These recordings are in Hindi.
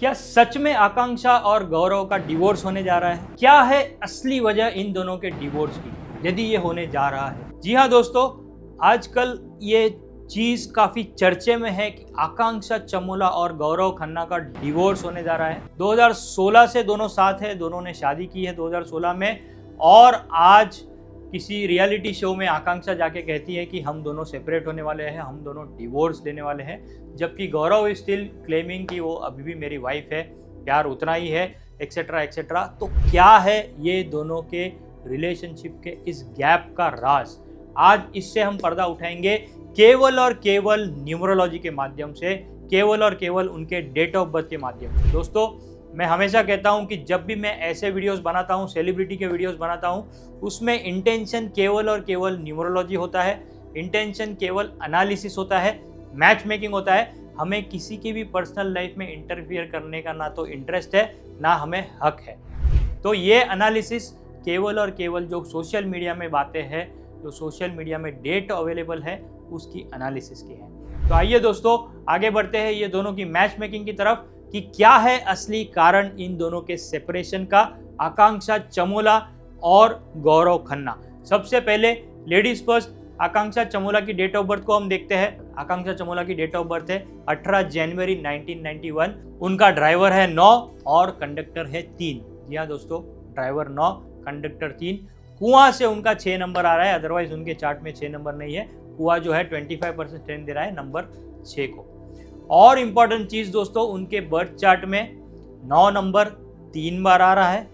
क्या सच में आकांक्षा और गौरव का डिवोर्स होने जा रहा है? क्या है असली वजह इन दोनों के डिवोर्स की, यदि ये होने जा रहा है? जी हाँ दोस्तों, आजकल ये चीज काफी चर्चे में है कि आकांक्षा चमोला और गौरव खन्ना का डिवोर्स होने जा रहा है। 2016 से दोनों साथ है, दोनों ने शादी की है 2016 में, और आज किसी रियलिटी शो में आकांक्षा जाके कहती है कि हम दोनों सेपरेट होने वाले हैं, हम दोनों डिवोर्स लेने वाले हैं, जबकि गौरव स्टिल क्लेमिंग कि वो अभी भी मेरी वाइफ है, प्यार उतना ही है, एक्सेट्रा एक्सेट्रा। तो क्या है ये दोनों के रिलेशनशिप के इस गैप का राज? आज इससे हम पर्दा उठाएंगे केवल और केवल न्यूमरोलॉजी के माध्यम से, केवल और केवल उनके डेट ऑफ बर्थ के माध्यम से। दोस्तों, मैं हमेशा कहता हूं कि जब भी मैं ऐसे वीडियोस बनाता हूं, सेलिब्रिटी के वीडियोस बनाता हूं, उसमें इंटेंशन केवल और केवल न्यूमरोलॉजी होता है, इंटेंशन केवल एनालिसिस होता है, मैच मेकिंग होता है। हमें किसी की भी पर्सनल लाइफ में इंटरफियर करने का ना तो इंटरेस्ट है, ना हमें हक है। तो ये एनालिसिस केवल और केवल जो सोशल मीडिया में बातें हैं, जो सोशल मीडिया में डेट अवेलेबल है, उसकी एनालिसिस की है। तो आइए दोस्तों, आगे बढ़ते हैं ये दोनों की मैच मेकिंग की तरफ कि क्या है असली कारण इन दोनों के सेपरेशन का, आकांक्षा चमोला और गौरव खन्ना। सबसे पहले लेडीज फर्स्ट, आकांक्षा चमोला की डेट ऑफ बर्थ को हम देखते हैं। आकांक्षा चमोला की डेट ऑफ बर्थ है 18 जनवरी 1991। उनका ड्राइवर है 9 और कंडक्टर है 3। जी हाँ दोस्तों, ड्राइवर 9, कंडक्टर 3। कुआं से उनका 6 नंबर आ रहा है, अदरवाइज उनके चार्ट में 6 नंबर नहीं है। कुआं जो है 25% स्ट्रेंथ दे रहा है नंबर 6 को। और इंपॉर्टेंट चीज दोस्तों, उनके बर्थ चार्ट में 9 नंबर 3 बार आ रहा है,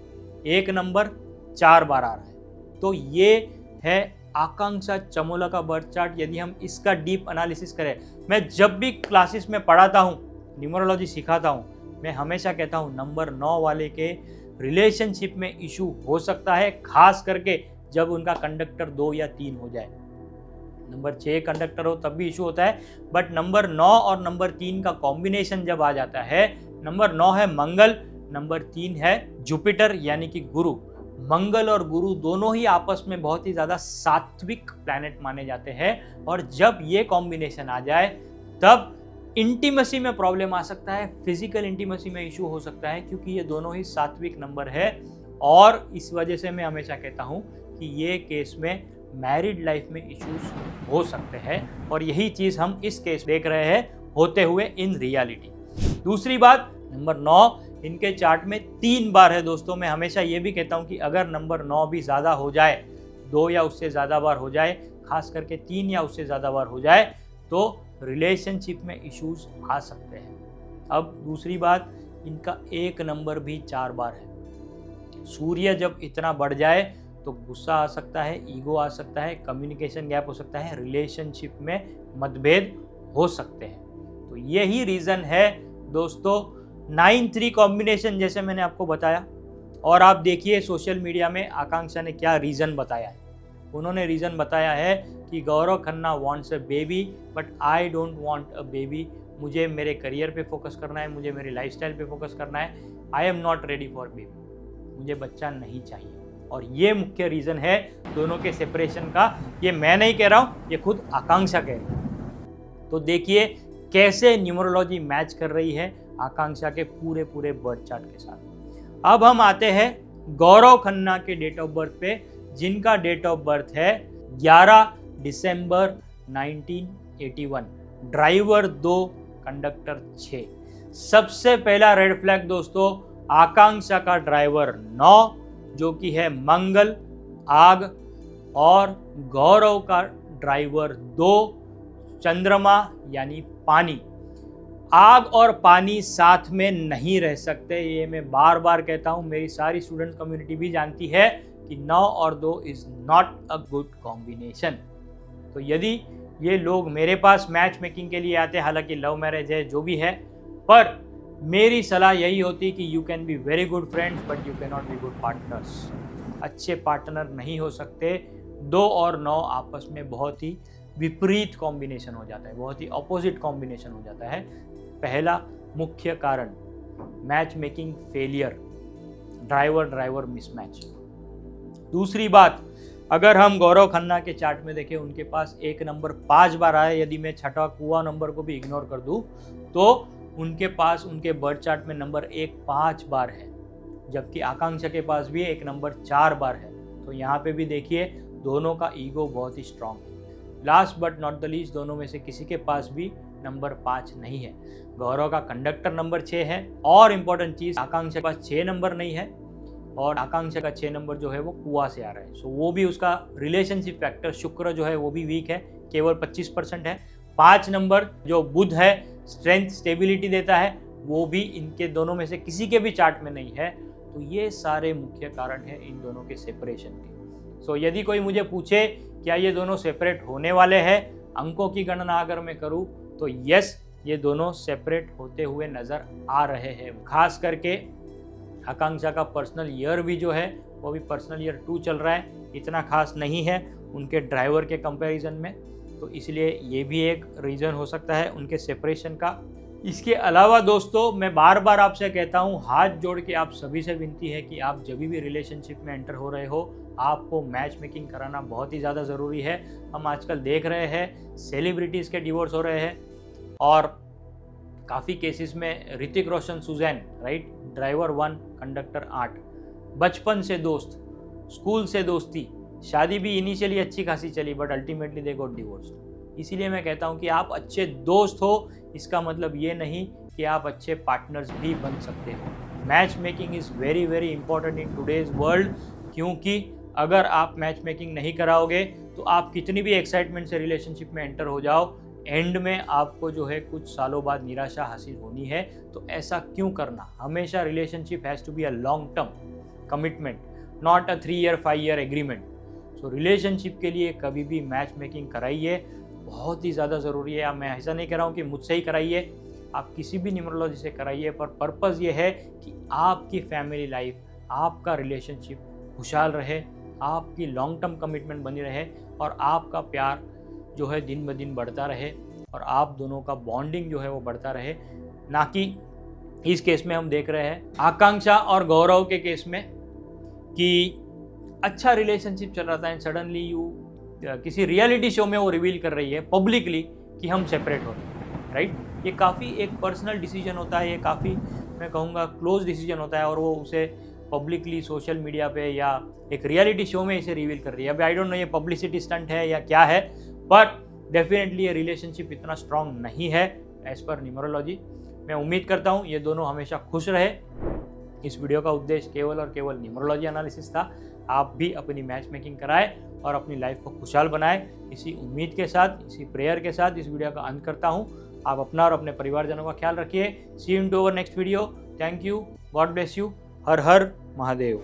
1 नंबर 4 बार आ रहा है। तो ये है आकांक्षा चमोला का बर्थ चार्ट। यदि हम इसका डीप एनालिसिस करें, मैं जब भी क्लासेस में पढ़ाता हूँ, न्यूमरोलॉजी सिखाता हूँ, मैं हमेशा कहता हूँ नंबर 9 वाले के रिलेशनशिप में इशू हो सकता है, खास करके जब उनका कंडक्टर 2 या 3 हो जाए। नंबर 6 कंडक्टर हो तब भी इशू होता है, बट नंबर 9 और नंबर 3 का कॉम्बिनेशन जब आ जाता है, नंबर 9 है मंगल, नंबर 3 है जुपिटर यानी कि गुरु। मंगल और गुरु दोनों ही आपस में बहुत ही ज़्यादा सात्विक प्लैनेट माने जाते हैं, और जब ये कॉम्बिनेशन आ जाए तब इंटीमेसी में प्रॉब्लम आ सकता है, फिजिकल इंटीमेसी में इशू हो सकता है, क्योंकि ये दोनों ही सात्विक नंबर है। और इस वजह से मैं हमेशा कहता हूँ कि ये केस में मैरिड लाइफ में इश्यूज हो सकते हैं, और यही चीज़ हम इस केस देख रहे हैं होते हुए इन रियलिटी। दूसरी बात, नंबर 9 इनके चार्ट में 3 बार है दोस्तों। मैं हमेशा ये भी कहता हूँ कि अगर नंबर 9 भी ज़्यादा हो जाए, 2 या उससे ज़्यादा बार हो जाए, खास करके 3 या उससे ज़्यादा बार हो जाए, तो रिलेशनशिप में इश्यूज आ सकते हैं। अब दूसरी बात, इनका 1 नंबर भी 4 बार है। सूर्य जब इतना बढ़ जाए तो गुस्सा आ सकता है, ईगो आ सकता है, कम्युनिकेशन गैप हो सकता है, रिलेशनशिप में मतभेद हो सकते हैं। तो यही रीज़न है दोस्तों 9-3 कॉम्बिनेशन, जैसे मैंने आपको बताया। और आप देखिए सोशल मीडिया में आकांक्षा ने क्या रीज़न बताया है। उन्होंने रीज़न बताया है कि Gaurav Khanna wants a baby but I don't want a baby. मुझे मेरे करियर पे फोकस करना है, मुझे मेरी लाइफस्टाइल पे फोकस करना है। I am not ready for baby, मुझे बच्चा नहीं चाहिए। और ये मुख्य रीज़न है दोनों के सेपरेशन का। ये मैं नहीं कह रहा हूँ, ये खुद आकांक्षा कह रही है। तो देखिए कैसे न्यूमरोलॉजी मैच कर रही है आकांक्षा के पूरे बर्थ चार्ट के साथ। अब हम आते हैं गौरव खन्ना के डेट ऑफ बर्थ पे, जिनका डेट ऑफ बर्थ है 11 दिसंबर 1981। Driver 2, conductor 6। सबसे पहला रेड फ्लैग दोस्तों, आकांक्षा का ड्राइवर 9 जो कि है मंगल, आग, और गौरव का ड्राइवर 2 चंद्रमा यानी पानी। आग और पानी साथ में नहीं रह सकते, ये मैं बार बार कहता हूँ, मेरी सारी स्टूडेंट कम्युनिटी भी जानती है कि 9 और 2 is not a good combination. तो यदि ये लोग मेरे पास मैच मेकिंग के लिए आते, हालांकि लव मैरिज है जो भी है, पर मेरी सलाह यही होती कि you can be very good friends but you can not be good partners. अच्छे पार्टनर नहीं हो सकते। 2 और 9 आपस में बहुत ही विपरीत कॉम्बिनेशन हो जाता है, बहुत ही अपोजिट कॉम्बिनेशन हो जाता है। पहला मुख्य कारण, match making failure, driver mismatch. दूसरी बात, अगर हम गौरव खन्ना के चार्ट में देखें, उनके पास 1 नंबर 5 बार आया। यदि मैं छठा कुआं नंबर को भी इग्नोर कर दूं तो उनके पास उनके बर्थ चार्ट में नंबर 1 5 बार है, जबकि आकांक्षा के पास भी एक नंबर 4 बार है। तो यहाँ पे भी देखिए दोनों का ईगो बहुत ही स्ट्रांग है। Last but not the least, दोनों में से किसी के पास भी नंबर 5 नहीं है। गौरव का कंडक्टर नंबर 6 है, और इम्पोर्टेंट चीज़ आकांक्षा के पास 6 नंबर नहीं है, और आकांक्षा का 6 नंबर जो है वो कुआ से आ रहा है। सो वो भी उसका रिलेशनशिप फैक्टर शुक्र जो है वो भी वीक है, केवल 25% है। 5 नंबर जो बुध है, स्ट्रेंथ स्टेबिलिटी देता है, वो भी इनके दोनों में से किसी के भी चार्ट में नहीं है। तो ये सारे मुख्य कारण हैं इन दोनों के सेपरेशन के। सो यदि कोई मुझे पूछे क्या ये दोनों सेपरेट होने वाले हैं, अंकों की गणना अगर मैं करूँ तो यस, ये दोनों सेपरेट होते हुए नज़र आ रहे हैं। खास करके आकांक्षा का पर्सनल ईयर भी जो है वो भी पर्सनल ईयर 2 चल रहा है, इतना खास नहीं है उनके ड्राइवर के कंपैरिजन में। तो इसलिए ये भी एक रीज़न हो सकता है उनके सेपरेशन का। इसके अलावा दोस्तों, मैं बार बार आपसे कहता हूँ, हाथ जोड़ के आप सभी से विनती है कि आप जब भी रिलेशनशिप में एंटर हो रहे हो, आपको मैच मेकिंग कराना बहुत ही ज़्यादा ज़रूरी है। हम आजकल देख रहे हैं सेलिब्रिटीज़ के डिवोर्स हो रहे हैं, और काफ़ी केसेस में Hrithik Roshan Suzanne, right, driver 1 conductor 8, बचपन से दोस्त, स्कूल से दोस्ती, शादी भी इनिशियली अच्छी खासी चली but ultimately they got divorced. इसीलिए मैं कहता हूँ कि आप अच्छे दोस्त हो, इसका मतलब ये नहीं कि आप अच्छे पार्टनर्स भी बन सकते हो। Match making is very very important in today's world, क्योंकि अगर आप मैच मेकिंग नहीं कराओगे तो आप कितनी भी एक्साइटमेंट से रिलेशनशिप में एंटर हो जाओ, एंड में आपको जो है कुछ सालों बाद निराशा हासिल होनी है। तो ऐसा क्यों करना? हमेशा relationship has to be a long term commitment, not a 3 year 5 year agreement. So relationship के लिए कभी भी मैच मेकिंग कराइए, बहुत ही ज़्यादा ज़रूरी है। मैं ऐसा नहीं कह रहा हूँ कि मुझसे ही कराइए, आप किसी भी न्यूमरोलॉजी से कराइए, पर पर्पज़ ये है कि आपकी फैमिली लाइफ, आपका रिलेशनशिप खुशहाल रहे, आपकी लॉन्ग टर्म कमिटमेंट बनी रहे, और आपका प्यार जो है दिन ब दिन बढ़ता रहे, और आप दोनों का बॉन्डिंग जो है वो बढ़ता रहे। ना कि इस केस में हम देख रहे हैं आकांक्षा और गौरव के केस में कि अच्छा रिलेशनशिप चल रहा था एंड सडनली किसी रियलिटी शो में वो रिवील कर रही है पब्लिकली कि हम सेपरेट हो रहे हैं, राइट। ये काफ़ी एक पर्सनल डिसीजन होता है, ये काफ़ी मैं कहूँगा क्लोज डिसीजन होता है, और वो उसे पब्लिकली सोशल मीडिया पे या एक रियलिटी शो में इसे रिवील कर रही है। अभी आई डोंट नो ये पब्लिसिटी स्टंट है या क्या है, बट डेफिनेटली ये रिलेशनशिप इतना स्ट्रांग नहीं है एज पर न्यूमरोलॉजी। मैं उम्मीद करता हूँ ये दोनों हमेशा खुश रहे। इस वीडियो का उद्देश्य केवल और केवल न्यूमरोलॉजी एनालिसिस था। आप भी अपनी मैच मेकिंग कराएं और अपनी लाइफ को खुशहाल बनाएं। इसी उम्मीद के साथ, इसी प्रेयर के साथ इस वीडियो का अंत करता हूं। आप अपना और अपने परिवारजनों का ख्याल रखिए। See you in to our next video. Thank you, God bless you. Har Har Mahadev.